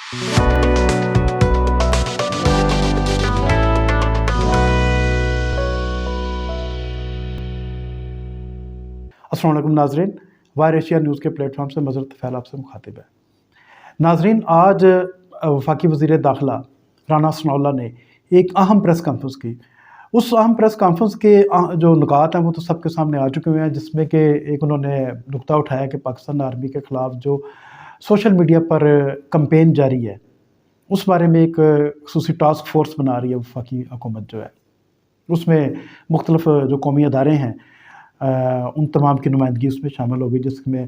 السلام علیکم ناظرین، وائر ایشیا نیوز کے پلیٹ فارم سے مظہر طفیل آپ سے مخاطب ہے۔ ناظرین، آج وفاقی وزیر داخلہ رانا ثناء اللہ نے ایک اہم پریس کانفرنس کی۔ اس اہم پریس کانفرنس کے جو نکات ہیں وہ تو سب کے سامنے آ چکے ہوئے ہیں، جس میں کہ ایک انہوں نے نقطہ اٹھایا کہ پاکستان آرمی کے خلاف جو سوشل میڈیا پر کمپین جاری ہے اس بارے میں ایک خصوصی ٹاسک فورس بنا رہی ہے وفاقی حکومت جو ہے۔ اس میں مختلف جو قومی ادارے ہیں ان تمام کی نمائندگی اس میں شامل ہوگی، جس میں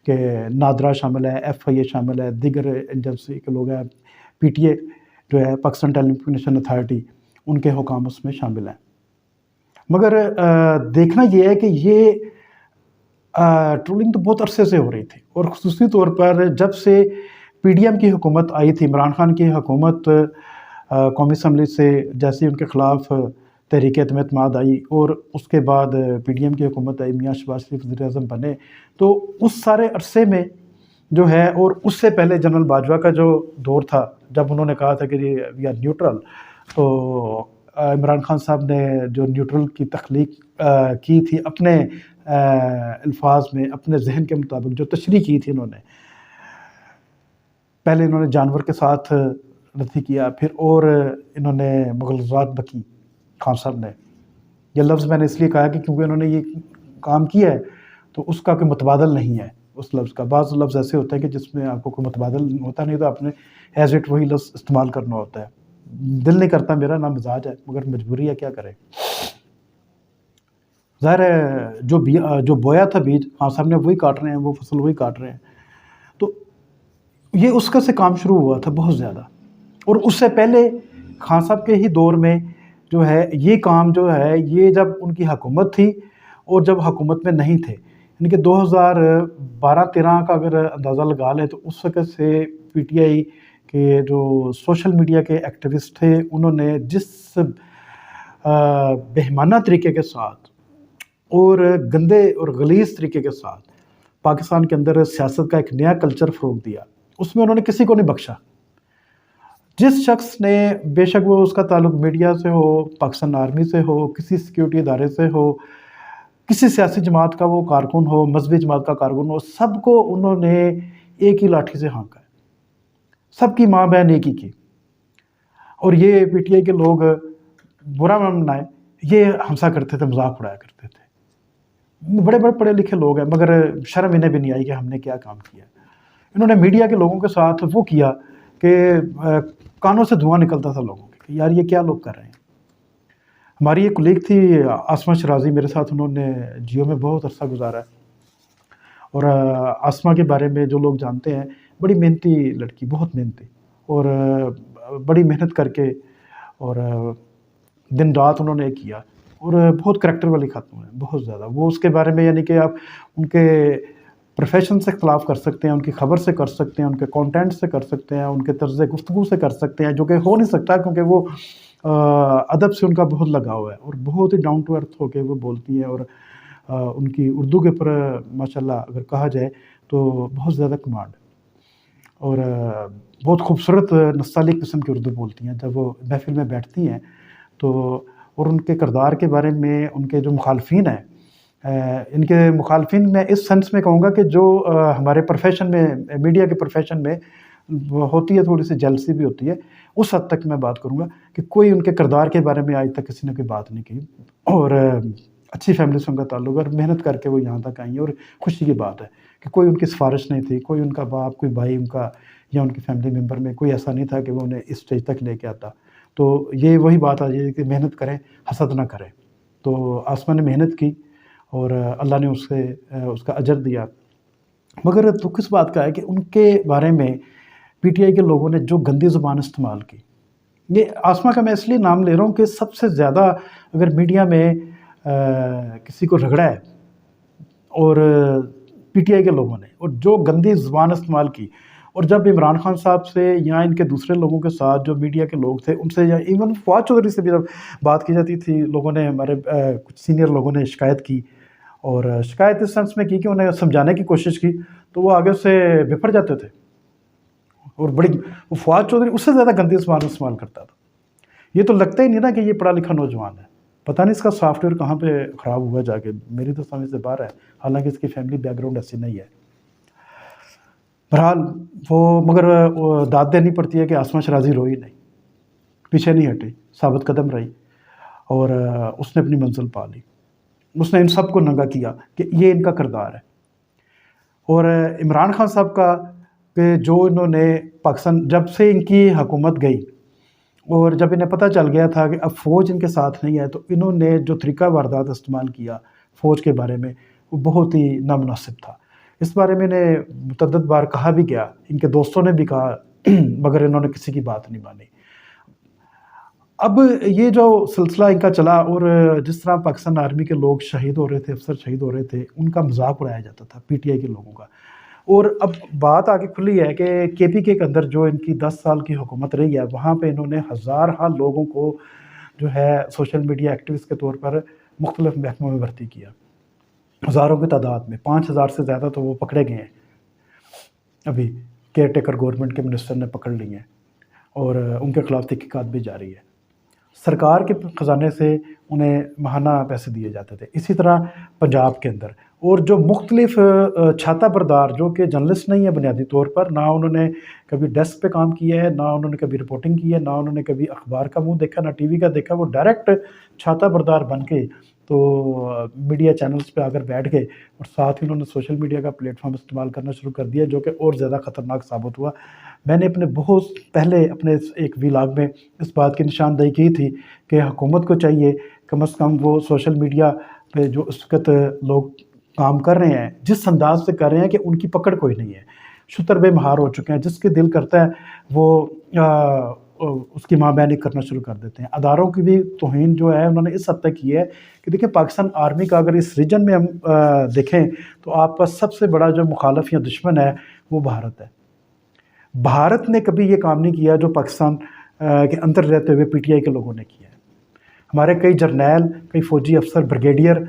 کہ نادرا شامل ہے، ایف آئی اے شامل ہے، دیگر ایجنسی کے لوگ ہیں، پی ٹی اے جو ہے پاکستان ٹیلی کمیونیکیشن اتھارٹی، ان کے حکام اس میں شامل ہیں۔ مگر دیکھنا یہ ہے کہ یہ ٹرولنگ تو بہت عرصے سے ہو رہی تھی، اور خصوصی طور پر جب سے پی ڈی ایم کی حکومت آئی تھی، عمران خان کی حکومت قومی اسمبلی سے جیسے ان کے خلاف تحریک اعتماد آئی اور اس کے بعد پی ڈی ایم کی حکومت آئی، میاں شہباز شریف وزیر اعظم بنے، تو اس سارے عرصے میں جو ہے، اور اس سے پہلے جنرل باجوہ کا جو دور تھا جب انہوں نے کہا تھا کہ وی آر نیوٹرل، تو عمران خان صاحب نے جو نیوٹرل کی تخلیق کی تھی اپنے الفاظ میں، اپنے ذہن کے مطابق جو تشریح کی تھی انہوں نے، پہلے انہوں نے جانور کے ساتھ رتی کیا، پھر اور انہوں نے مغلظات بکی خان صاحب نے۔ یہ لفظ میں نے اس لیے کہا کہ کیونکہ انہوں نے یہ کام کیا ہے تو اس کا کوئی متبادل نہیں ہے اس لفظ کا۔ بعض لفظ ایسے ہوتے ہیں کہ جس میں آپ کو کوئی متبادل ہوتا نہیں، تو آپ نے ایز اٹ وہی لفظ استعمال کرنا ہوتا ہے۔ دل نہیں کرتا میرا، نہ مزاج ہے، مگر مجبوری ہے، کیا کرے۔ ظاہر ہے جو بویا تھا بیج، خان صاحب نے وہی کاٹ رہے ہیں، وہ فصل وہی کاٹ رہے ہیں۔ تو یہ اس کا سے کام شروع ہوا تھا بہت زیادہ، اور اس سے پہلے خان صاحب کے ہی دور میں جو ہے یہ کام جو ہے، یہ جب ان کی حکومت تھی اور جب حکومت میں نہیں تھے، یعنی کہ 2012-13 کا اگر اندازہ لگا لیں تو اس وقت سے پی ٹی آئی کے جو سوشل میڈیا کے ایکٹیوسٹ تھے، انہوں نے جس بہیمانہ طریقے کے ساتھ اور گندے اور غلیظ طریقے کے ساتھ پاکستان کے اندر سیاست کا ایک نیا کلچر فروغ دیا، اس میں انہوں نے کسی کو نہیں بخشا۔ جس شخص نے، بے شک وہ اس کا تعلق میڈیا سے ہو، پاکستان آرمی سے ہو، کسی سیکیورٹی ادارے سے ہو، کسی سیاسی جماعت کا وہ کارکن ہو، مذہبی جماعت کا کارکن ہو، سب کو انہوں نے ایک ہی لاٹھی سے ہانکا ہے، سب کی ماں بہن ایک ہی کی۔ اور یہ پی ٹی آئی کے لوگ برا نہ منائے، یہ ہنسا کرتے تھے، مذاق اڑایا کرتے تھے۔ بڑے بڑے پڑھے لکھے لوگ ہیں، مگر شرم انہیں بھی نہیں آئی کہ ہم نے کیا کام کیا۔ انہوں نے میڈیا کے لوگوں کے ساتھ وہ کیا کہ کانوں سے دھواں نکلتا تھا لوگوں کے، کہ یار یہ کیا لوگ کر رہے ہیں۔ ہماری ایک کلیگ تھی آسمہ شرازی، میرے ساتھ انہوں نے جیو میں بہت عرصہ گزارا ہے، اور آسمہ کے بارے میں جو لوگ جانتے ہیں، بڑی محنتی لڑکی، بہت محنتی، اور بڑی محنت کر کے اور دن رات انہوں نے کیا، اور بہت کریکٹر والی خاتون ہے، بہت زیادہ۔ وہ اس کے بارے میں یعنی کہ آپ ان کے پروفیشن سے اختلاف کر سکتے ہیں، ان کی خبر سے کر سکتے ہیں، ان کے کانٹینٹ سے کر سکتے ہیں، ان کے طرز گفتگو سے کر سکتے ہیں، جو کہ ہو نہیں سکتا کیونکہ وہ ادب سے ان کا بہت لگاؤ ہے، اور بہت ہی ڈاؤن ٹو ارتھ ہو کے وہ بولتی ہیں، اور ان کی اردو کے اوپر ماشاءاللہ اگر کہا جائے تو بہت زیادہ کمانڈ، اور بہت خوبصورت نستعلیق قسم کی اردو بولتی ہیں جب وہ محفل میں بیٹھتی ہیں تو۔ اور ان کے کردار کے بارے میں ان کے جو مخالفین ہیں، ان کے مخالفین میں اس سینس میں کہوں گا کہ جو ہمارے پروفیشن میں، میڈیا کے پروفیشن میں ہوتی ہے، تھوڑی سی جیلسی بھی ہوتی ہے، اس حد تک میں بات کروں گا کہ کوئی ان کے کردار کے بارے میں آج تک کسی نے کوئی بات نہیں کی، اور اچھی فیملی سے ان کا تعلق، اور محنت کر کے وہ یہاں تک آئی ہیں، اور خوشی کی بات ہے کہ کوئی ان کی سفارش نہیں تھی، کوئی ان کا باپ، کوئی بھائی ان کا یا ان کی فیملی ممبر میں کوئی ایسا نہیں تھا کہ وہ انہیں اس اسٹیج تک لے کے آتا۔ تو یہ وہی بات آ جائے کہ محنت کریں، حسد نہ کریں۔ تو آسمہ نے محنت کی اور اللہ نے اس کا اجر دیا۔ مگر تو کس بات کا ہے کہ ان کے بارے میں پی ٹی آئی کے لوگوں نے جو گندی زبان استعمال کی، یہ آسمہ کا میں اس لیے نام لے رہا ہوں کہ سب سے زیادہ اگر میڈیا میں کسی کو رگڑا ہے اور پی ٹی آئی کے لوگوں نے، اور جو گندی زبان استعمال کی، اور جب عمران خان صاحب سے یا ان کے دوسرے لوگوں کے ساتھ جو میڈیا کے لوگ تھے ان سے، یا ایون فواد چودھری سے بھی جب بات کی جاتی تھی، لوگوں نے، ہمارے کچھ سینئر لوگوں نے شکایت کی، اور شکایت اس سینس میں کی کہ انہیں سمجھانے کی کوشش کی، تو وہ آگے سے بپھر جاتے تھے، اور بڑی وہ فواد چودھری اس سے زیادہ گندی زبان استعمال کرتا تھا. یہ تو لگتا ہی نہیں نا کہ یہ پڑھا لکھا نوجوان ہے. پتہ نہیں اس کا سافٹ ویئر کہاں پہ خراب ہوا جا کے، میری تو سمجھ سے باہر ہے، حالانکہ اس کی فیملی بیک گراؤنڈ ایسی نہیں ہے. بہرحال وہ مگر داد دینی پڑتی ہے کہ آسمہ شرازی روئی نہیں، پیچھے نہیں ہٹی، ثابت قدم رہی، اور اس نے اپنی منزل پا لی. اس نے ان سب کو ننگا کیا کہ یہ ان کا کردار ہے. اور عمران خان صاحب کا کہ جو انہوں نے پاکستان، جب سے ان کی حکومت گئی اور جب انہیں پتہ چل گیا تھا کہ اب فوج ان کے ساتھ نہیں ہے، تو انہوں نے جو طریقہ واردات استعمال کیا فوج کے بارے میں وہ بہت ہی نامناسب تھا. اس بارے میں انہیں متعدد بار کہا بھی گیا، ان کے دوستوں نے بھی کہا، مگر انہوں نے کسی کی بات نہیں مانی. اب یہ جو سلسلہ ان کا چلا، اور جس طرح پاکستان آرمی کے لوگ شہید ہو رہے تھے، افسر شہید ہو رہے تھے، ان کا مذاق اڑایا جاتا تھا پی ٹی آئی کے لوگوں کا. اور اب بات آگے کھلی ہے کہ کے پی کے اندر جو ان کی 10 سال کی حکومت رہی ہے، وہاں پہ انہوں نے ہزارہ لوگوں کو جو ہے سوشل میڈیا ایکٹیوسٹ کے طور پر مختلف محکموں میں بھرتی کیا، ہزاروں کی تعداد میں. 5000 سے زیادہ تو وہ پکڑے گئے ہیں، ابھی کیئر ٹیکر گورنمنٹ کے منسٹر نے پکڑ لی ہیں، اور ان کے خلاف تحقیقات بھی جاری ہے. سرکار کے خزانے سے انہیں ماہانہ پیسے دیے جاتے تھے. اسی طرح پنجاب کے اندر، اور جو مختلف چھاتا بردار جو کہ جرنلسٹ نہیں ہے بنیادی طور پر، نہ انہوں نے کبھی ڈیسک پہ کام کیا ہے، نہ انہوں نے کبھی رپورٹنگ کی ہے، نہ انہوں نے کبھی اخبار کا منہ دیکھا، نہ ٹی وی کا دیکھا، وہ ڈائریکٹ چھاتا بردار بن کے تو میڈیا چینلز پہ آ کر بیٹھ گئے، اور ساتھ ہی انہوں نے سوشل میڈیا کا پلیٹ فارم استعمال کرنا شروع کر دیا، جو کہ اور زیادہ خطرناک ثابت ہوا. میں نے اپنے بہت پہلے اپنے ایک ویلاگ میں اس بات کی نشاندہی کی تھی کہ حکومت کو چاہیے کم از کم وہ سوشل میڈیا پہ جو اس وقت لوگ کام کر رہے ہیں، جس انداز سے کر رہے ہیں کہ ان کی پکڑ کوئی نہیں ہے، شتر بے مہار ہو چکے ہیں، جس کے دل کرتا ہے وہ اس کی ماں بہنی کرنا شروع کر دیتے ہیں. اداروں کی بھی توہین جو ہے انہوں نے اس حد تک کی ہے کہ دیکھیں پاکستان آرمی کا اگر اس ریجن میں ہم دیکھیں تو آپ کا سب سے بڑا جو مخالف یا دشمن ہے وہ بھارت ہے. بھارت نے کبھی یہ کام نہیں کیا جو پاکستان کے اندر رہتے ہوئے پی ٹی آئی کے لوگوں نے کیا ہے. ہمارے کئی جرنیل، کئی فوجی افسر، بریگیڈیئر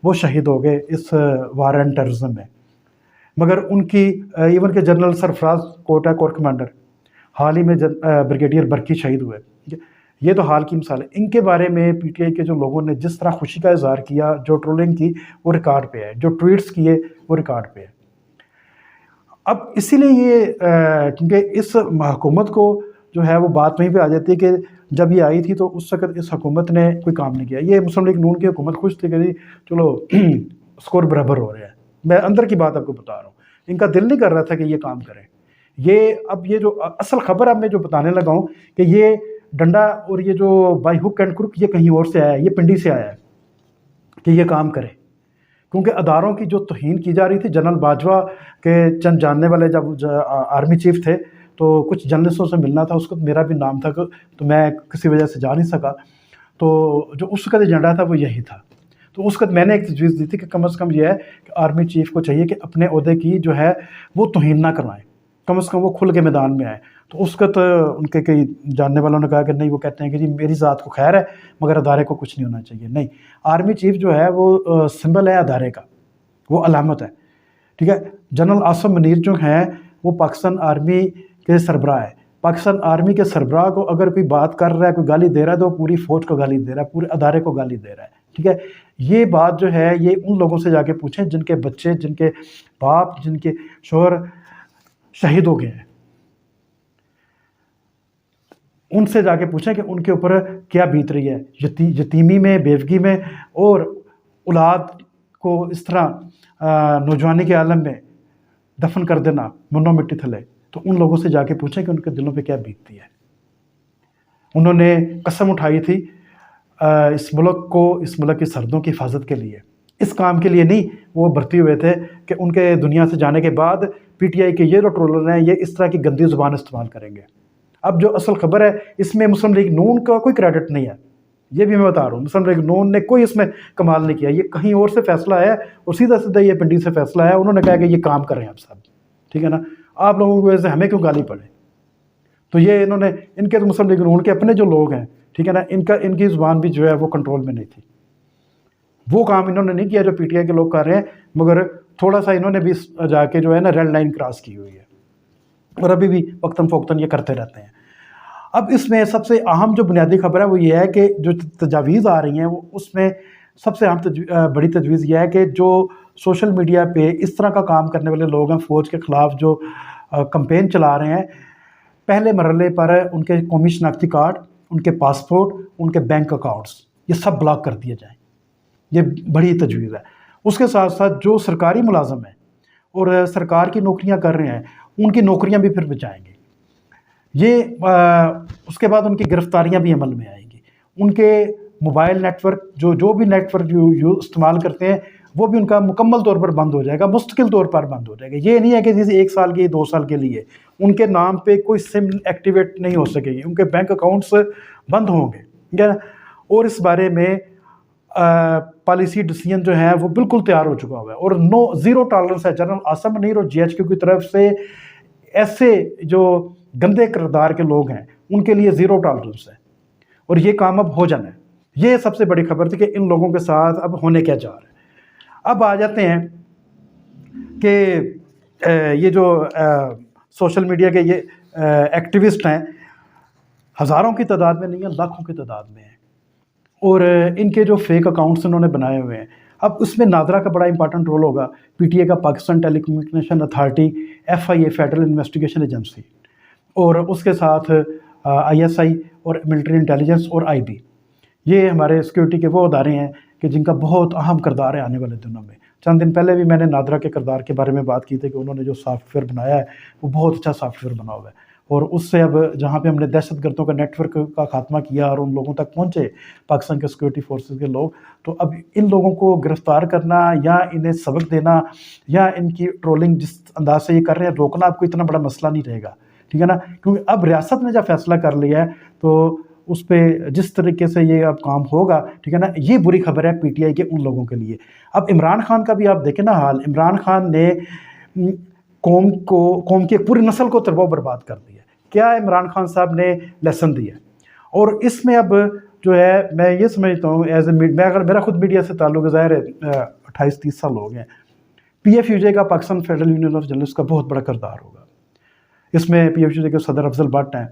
وہ شہید ہو گئے اس وار اینڈ ٹیررزم میں، مگر ان کی ایون کہ جنرل سرفراز کوٹا کور کمانڈر، حال ہی میں بریگیڈیئر برکی شہید ہوئے. یہ تو حال کی مثال ہے. ان کے بارے میں پی ٹی آئی کے جو لوگوں نے جس طرح خوشی کا اظہار کیا، جو ٹرولنگ کی وہ ریکارڈ پہ ہے، جو ٹویٹس کیے وہ ریکارڈ پہ ہے. اب اسی لیے یہ کیونکہ اس حکومت کو جو ہے وہ بات وہیں پہ آ جاتی ہے کہ جب یہ آئی تھی تو اس وقت اس حکومت نے کوئی کام نہیں کیا. یہ مسلم لیگ نون کی حکومت خوش تھی کہ جی چلو اسکور برابر ہو رہے ہیں. میں اندر کی بات آپ کو بتا رہا ہوں، ان کا دل نہیں کر رہا تھا کہ یہ کام کریں. یہ جو اصل خبر اب میں جو بتانے لگا ہوں کہ یہ ڈنڈا اور یہ جو بائی ہک اینڈ کرک یہ کہیں اور سے آیا ہے، یہ پنڈی سے آیا ہے کہ یہ کام کرے. کیونکہ اداروں کی جو توہین کی جا رہی تھی، جنرل باجوہ کے چند جاننے والے جب آرمی چیف تھے تو کچھ جرنلسٹوں سے ملنا تھا، اس وقت میرا بھی نام تھا تو میں کسی وجہ سے جا نہیں سکا. تو جو اس وقت ایجنڈا تھا وہ یہی تھا. تو اس وقت میں نے ایک تجویز دی تھی کہ کم از کم یہ ہے کہ آرمی چیف کو چاہیے کہ اپنے عہدے کی جو ہے وہ توہین نہ کروائیں، کم از کم وہ کھل کے میدان میں آئیں. تو اس وقت ان کے کئی جاننے والوں نے کہا کہ نہیں، وہ کہتے ہیں کہ جی میری ذات کو خیر ہے مگر ادارے کو کچھ نہیں ہونا چاہیے. نہیں، آرمی چیف جو ہے وہ سمبل ہے ادارے کا، وہ علامت ہے. ٹھیک ہے. جنرل عاصم منیر جو ہیں وہ پاکستان آرمی کے سربراہ ہے. پاکستان آرمی کے سربراہ کو اگر کوئی بات کر رہا ہے، کوئی گالی دے رہا ہے، تو وہ پوری فوج کو گالی دے رہا ہے، پورے ادارے کو گالی دے رہا ہے. ٹھیک ہے. یہ بات جو ہے یہ ان لوگوں سے جا کے پوچھیں جن کے بچے، جن کے باپ، جن کے شوہر شہید ہو گئے ہیں. ان سے جا کے پوچھیں کہ ان کے اوپر کیا بیت رہی ہے، یتیمی میں، بیوگی میں، اور اولاد کو اس طرح نوجوانی کے عالم میں دفن کر دینا منو مٹی تھلے. تو ان لوگوں سے جا کے پوچھیں کہ ان کے دلوں پہ کیا بیتتی ہے. انہوں نے قسم اٹھائی تھی اس ملک کو، اس ملک کی سرحدوں کی حفاظت کے لیے، اس کام کے لیے نہیں وہ بھرتی ہوئے تھے کہ ان کے دنیا سے جانے کے بعد پی ٹی آئی کے یہ جو ٹرولر ہیں یہ اس طرح کی گندی زبان استعمال کریں گے. اب جو اصل خبر ہے اس میں مسلم لیگ نون کا کوئی کریڈٹ نہیں ہے، یہ بھی میں بتا رہا ہوں. مسلم لیگ نون نے کوئی اس میں کمال نہیں کیا. یہ کہیں اور سے فیصلہ ہے اور سیدھا سیدھا یہ پنڈی سے فیصلہ ہے. انہوں نے کہا کہ یہ کام کریں آپ سب. ٹھیک ہے نا. آپ لوگوں کی وجہ سے ہمیں کیوں گالی پڑے. تو یہ انہوں نے، ان کے تو مسلم لیگ نون کے اپنے جو لوگ ہیں، ٹھیک ہے نا، ان کی زبان بھی جو ہے وہ کنٹرول میں نہیں تھی. وہ کام انہوں نے نہیں کیا جو پی ٹی آئی کے لوگ کر رہے ہیں، مگر تھوڑا سا انہوں نے بھی جا کے جو ہے نا ریڈ لائن کراس کی ہوئی ہے. اور ابھی بھی وقتاً فوقتاً یہ کرتے رہتے ہیں۔ اب اس میں سب سے اہم جو بنیادی خبر ہے وہ یہ ہے کہ جو تجاویز آ رہی ہیں وہ اس میں سب سے اہم بڑی تجویز یہ ہے کہ جو سوشل میڈیا پہ اس طرح کا کام کرنے والے لوگ ہیں، فوج کے خلاف جو کمپین چلا رہے ہیں، پہلے مرحلے پر ان کے قومی شناختی کارڈ، ان کے پاسپورٹ، ان کے بینک اکاؤنٹس یہ سب بلاک کر دیے جائیں۔ یہ بڑی تجویز ہے۔ اس کے ساتھ ساتھ جو سرکاری ملازم ہیں اور سرکار کی نوکریاں کر رہے ہیں، ان کی نوکریاں بھی پھر بچائیں گے۔ یہ اس کے بعد ان کی گرفتاریاں بھی عمل میں آئیں گی۔ ان کے موبائل نیٹ ورک جو بھی نیٹ ورک جو استعمال کرتے ہیں وہ بھی ان کا مکمل طور پر بند ہو جائے گا، مستقل طور پر بند ہو جائے گا۔ یہ نہیں ہے کہ جیسے 1 سال کے 2 سال کے لیے ان کے نام پہ کوئی سم ایکٹیویٹ نہیں ہو سکے گی، ان کے بینک اکاؤنٹس بند ہوں گے، ٹھیک ہے نا۔ اور اس بارے میں پالیسی ڈیسیژن جو ہے وہ بالکل تیار ہو چکا ہوا ہے، اور زیرو ٹالرنس ہے۔ جنرل عاصم منیر اور GHQ کی طرف سے ایسے جو گندے کردار کے لوگ ہیں ان کے لیے زیرو ٹالرنس ہے، اور یہ کام اب ہو جانا ہے۔ یہ سب سے بڑی خبر تھی کہ ان لوگوں کے ساتھ اب ہونے کیا جا رہا ہے۔ اب آ جاتے ہیں کہ یہ جو سوشل میڈیا کے یہ ایکٹیوسٹ ہیں، ہزاروں کی تعداد میں نہیں ہیں، لاکھوں کی تعداد میں ہیں، اور ان کے جو فیک اکاؤنٹس انہوں نے بنائے ہوئے ہیں۔ اب اس میں نادرا کا بڑا امپارٹنٹ رول ہوگا، PTI کا Pakistan telecommunication authority, FIA federal investigation agency, اور اس کے ساتھ ISI اور ملٹری انٹیلیجنس اور IB۔ یہ ہمارے سیکیورٹی کے وہ ادارے ہیں کہ جن کا بہت اہم کردار ہے آنے والے دنوں میں۔ چند دن پہلے بھی میں نے نادرا کے کردار کے بارے میں بات کی تھی کہ انہوں نے جو سافٹ ویئر بنایا ہے وہ بہت اچھا سافٹ ویئر بنا ہوا ہے، اور اس سے اب جہاں پہ ہم نے دہشت گردوں کا نیٹ ورک کا خاتمہ کیا اور ان لوگوں تک پہنچے پاکستان کے سیکورٹی فورسز کے لوگ، تو اب ان لوگوں کو گرفتار کرنا یا انہیں سبق دینا یا ان کی ٹرولنگ جس انداز سے یہ کر رہے ہیں روکنا اب کوئی اتنا بڑا مسئلہ نہیں رہے گا، ٹھیک ہے نا۔ کیونکہ اب ریاست نے جب فیصلہ کر لیا ہے تو اس پہ جس طریقے سے یہ اب کام ہوگا، ٹھیک ہے نا، یہ بری خبر ہے PTI کے ان لوگوں کے لیے۔ اب عمران خان کا بھی آپ دیکھیں نا حال، عمران خان نے قوم کی ایک پوری نسل کو تربو برباد کر دیا۔ کیا عمران خان صاحب نے لیسن دیا، اور اس میں اب جو ہے میں یہ سمجھتا ہوں میں اگر میرا خود میڈیا سے تعلق ہے، ظاہر ہے 28-30 سال ہو گئے ہیں، PFUJ کا Pakistan federal union of journalist کا بہت بڑا کردار ہوگا۔ اس میں PFUJ کے صدر افضل بٹ ہیں،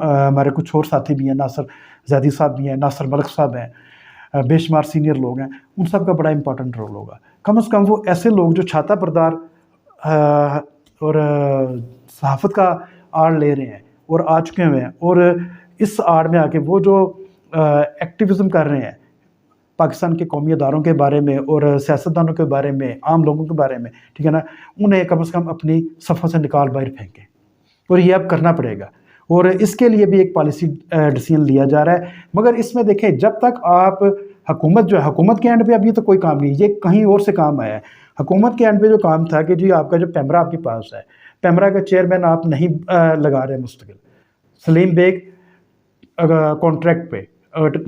ہمارے کچھ اور ساتھی بھی ہیں، ناصر زیدی صاحب بھی ہیں، ناصر ملک صاحب ہیں، بے شمار سینئر لوگ ہیں، ان سب کا بڑا امپورٹنٹ رول ہوگا۔ کم از کم وہ ایسے لوگ جو چھاتا پردار اور صحافت کا آڑ لے رہے ہیں اور آ چکے ہوئے ہیں، اور اس آڑ میں آ کے وہ جو ایکٹیویزم کر رہے ہیں پاکستان کے قومی اداروں کے بارے میں اور سیاستدانوں کے بارے میں، عام لوگوں کے بارے میں، ٹھیک ہے نا، انہیں کم از کم اپنی صفوں سے نکال باہر پھینکیں، اور یہ اب کرنا پڑے گا، اور اس کے لیے بھی ایک پالیسی ڈیسیژن لیا جا رہا ہے۔ مگر اس میں دیکھیں، جب تک آپ حکومت جو ہے، حکومت کے اینڈ پہ اب یہ تو کوئی کام نہیں، یہ کہیں اور سے کام آیا ہے۔ حکومت کے اینڈ پہ جو کام تھا کہ جی آپ کا جو پیمرا آپ کے پاس ہے، پیمرا کا چیئرمین آپ نہیں لگا رہے مستقل، سلیم بیگ کانٹریکٹ پہ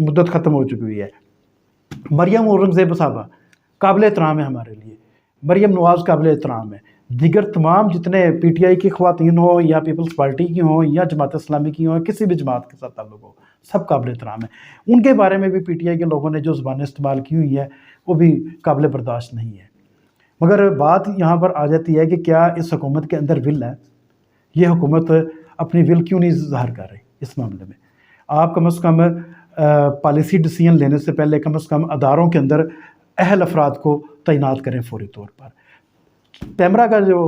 مدت ختم ہو چکی ہوئی ہے، مریم اورنگزیب صاحبہ قابل احترام ہے ہمارے لیے، مریم نواز قابل احترام ہے، دیگر تمام جتنے PTI کی خواتین ہوں یا پیپلز پارٹی کی ہوں یا جماعت اسلامی کی ہوں، کسی بھی جماعت کے ساتھ تعلق ہو، سب قابل احترام ہے۔ ان کے بارے میں بھی PTI کے لوگوں نے جو زبانیں استعمال کی ہوئی ہے وہ بھی قابل برداشت نہیں ہے۔ مگر بات یہاں پر آ جاتی ہے کہ کیا اس حکومت کے اندر ول ہے؟ یہ حکومت اپنی ول کیوں نہیں ظاہر کر رہی اس معاملے میں؟ آپ کم از کم پالیسی ڈیسیژن لینے سے پہلے کم از کم اداروں کے اندر اہل افراد کو تعینات کریں فوری طور پر۔ پیمرا کا جو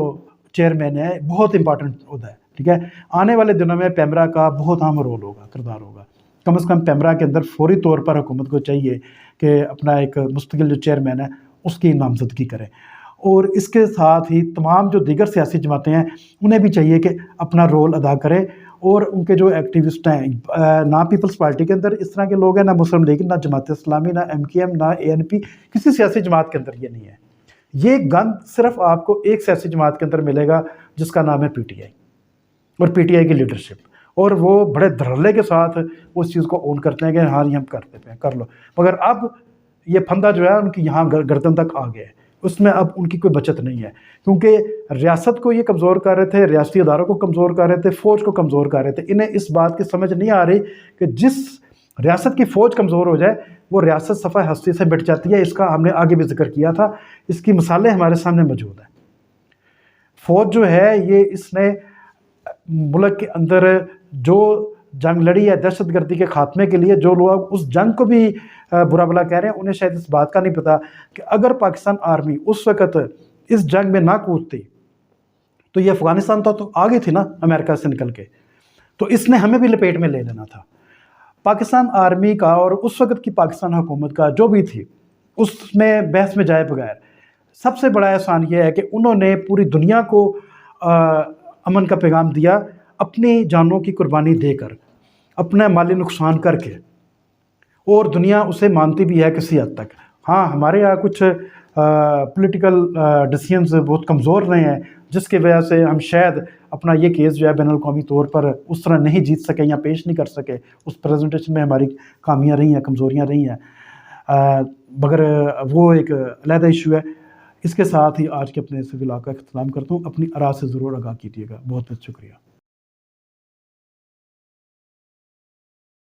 چیئرمین ہے بہت امپارٹنٹ عہدہ ہے، ٹھیک ہے، آنے والے دنوں میں پیمرا کا بہت اہم رول ہوگا، کردار ہوگا۔ کم از کم پیمرا کے اندر فوری طور پر حکومت کو چاہیے کہ اپنا ایک مستقل جو چیئرمین ہے اس کی نامزدگی کریں، اور اس کے ساتھ ہی تمام جو دیگر سیاسی جماعتیں ہیں انہیں بھی چاہیے کہ اپنا رول ادا کریں، اور ان کے جو ایکٹیوسٹ ہیں، نہ پیپلز پارٹی کے اندر اس طرح کے لوگ ہیں، نہ مسلم لیگ، نہ جماعت اسلامی، نہ MKM، نہ ANP، کسی سیاسی جماعت کے اندر یہ نہیں ہے۔ یہ گند صرف آپ کو ایک سیاسی جماعت کے اندر ملے گا جس کا نام ہے PTI، اور PTI کی لیڈرشپ، اور وہ بڑے دھڑلے کے ساتھ اس چیز کو اون کرتے ہیں کہ ہاں یہ ہم کرتے ہیں، کر لو۔ مگر اب یہ پھندا جو ہے ان کی یہاں گردن تک آ گیا ہے، اس میں اب ان کی کوئی بچت نہیں ہے، کیونکہ ریاست کو یہ کمزور کر رہے تھے، ریاستی اداروں کو کمزور کر رہے تھے، فوج کو کمزور کر رہے تھے۔ انہیں اس بات کی سمجھ نہیں آ رہی کہ جس ریاست کی فوج کمزور ہو جائے وہ ریاست صفحہ ہستی سے مٹ جاتی ہے۔ اس کا ہم نے آگے بھی ذکر کیا تھا، اس کی مثالیں ہمارے سامنے موجود ہیں۔ فوج جو ہے یہ اس نے ملک کے اندر جو جنگ لڑی ہے دہشت گردی کے خاتمے کے لیے، جو لوگ اس جنگ کو بھی برا بھلا کہہ رہے ہیں، انہیں شاید اس بات کا نہیں پتہ کہ اگر پاکستان آرمی اس وقت اس جنگ میں نہ کودتی تو یہ افغانستان تو آگے تھی نا امریکہ سے نکل کے، تو اس نے ہمیں بھی لپیٹ میں لے لینا تھا۔ پاکستان آرمی کا اور اس وقت کی پاکستان حکومت کا جو بھی تھی، اس میں بحث میں جائے بغیر سب سے بڑا احسان یہ ہے کہ انہوں نے پوری دنیا کو امن کا پیغام دیا، اپنی جانوں کی قربانی دے کر، اپنا مالی نقصان کر کے، اور دنیا اسے مانتی بھی ہے کسی حد تک۔ ہاں، ہمارے یہاں کچھ پولیٹیکل ڈیسیژنز بہت کمزور رہے ہیں، جس کی وجہ سے ہم شاید اپنا یہ کیس جو ہے بین الاقوامی طور پر اس طرح نہیں جیت سکے یا پیش نہیں کر سکے۔ اس پریزنٹیشن میں ہماری خامیاں رہی ہیں، کمزوریاں رہی ہیں، مگر وہ ایک علیحدہ ایشو ہے۔ اس کے ساتھ ہی آج کے اپنے اس ولاگ کا اختتام کرتا ہوں۔ اپنی آراء سے ضرور آگاہ کیجیے گا۔ بہت بہت شکریہ۔